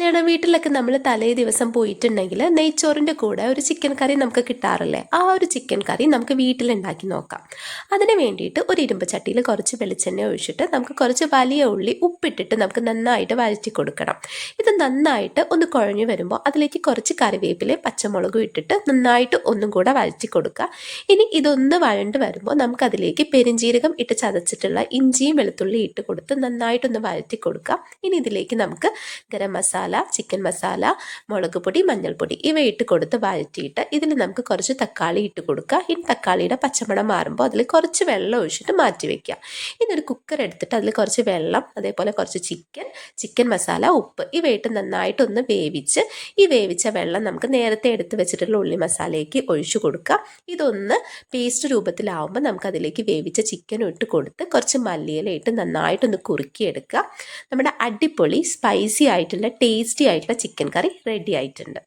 കല്യാണ വീട്ടിലൊക്കെ നമ്മൾ തലേ ദിവസം പോയിട്ടുണ്ടെങ്കിൽ നെയ്ച്ചോറിൻ്റെ കൂടെ ഒരു ചിക്കൻ കറി നമുക്ക് കിട്ടാറില്ലേ? ആ ഒരു ചിക്കൻ കറി നമുക്ക് വീട്ടിലുണ്ടാക്കി നോക്കാം. അതിന് വേണ്ടിയിട്ട് ഒരു ഇരുമ്പ് ചട്ടിയിൽ കുറച്ച് വെളിച്ചെണ്ണ ഒഴിച്ചിട്ട് നമുക്ക് കുറച്ച് വലിയ ഉള്ളി ഉപ്പിട്ടിട്ട് നമുക്ക് നന്നായിട്ട് വഴറ്റി കൊടുക്കണം. ഇത് നന്നായിട്ട് ഒന്ന് കുഴഞ്ഞു വരുമ്പോൾ അതിലേക്ക് കുറച്ച് കറിവേപ്പില പച്ചമുളകും ഇട്ടിട്ട് നന്നായിട്ട് ഒന്നും കൂടെ വഴറ്റി കൊടുക്കുക. ഇനി ഇതൊന്ന് വഴണ്ട് വരുമ്പോൾ നമുക്കതിലേക്ക് പെരിഞ്ജീരകം ഇട്ട് ചതച്ചിട്ടുള്ള ഇഞ്ചിയും വെളുത്തുള്ളി ഇട്ട് കൊടുത്ത് നന്നായിട്ടൊന്ന് വഴറ്റി കൊടുക്കുക. ഇനി ഇതിലേക്ക് നമുക്ക് ഗരം മസാല, ചിക്കൻ മസാല, മുളക് പൊടി, മഞ്ഞൾപ്പൊടി ഇവ ഇട്ട് കൊടുത്ത് വഴറ്റിയിട്ട് ഇതിൽ നമുക്ക് കുറച്ച് തക്കാളി ഇട്ട് കൊടുക്കുക. ഈ തക്കാളിയുടെ പച്ചമണം മാറുമ്പോൾ അതിൽ കുറച്ച് വെള്ളം ഒഴിച്ചിട്ട് മാറ്റി വയ്ക്കുക. ഇതൊരു കുക്കർ എടുത്തിട്ട് അതിൽ കുറച്ച് വെള്ളം, അതേപോലെ കുറച്ച് ചിക്കൻ മസാല, ഉപ്പ് ഇവ ഇട്ട് നന്നായിട്ടൊന്ന് വേവിച്ച് ഈ വേവിച്ച വെള്ളം നമുക്ക് നേരത്തെ എടുത്ത് വെച്ചിട്ടുള്ള ഉള്ളി മസാലയ്ക്ക് ഒഴിച്ചു കൊടുക്കുക. ഇതൊന്ന് പേസ്റ്റ് രൂപത്തിലാവുമ്പോൾ നമുക്കതിലേക്ക് വേവിച്ച ചിക്കൻ ഇട്ട് കൊടുത്ത് കുറച്ച് മല്ലിയില ഇട്ട് നന്നായിട്ടൊന്ന് കുറുക്കിയെടുക്കുക. നമ്മുടെ അടിപൊളി സ്പൈസി ആയിട്ടുള്ള ടേസ്റ്റി ആയിട്ടുള്ള ചിക്കൻ കറി റെഡി ആയിട്ടുണ്ട്.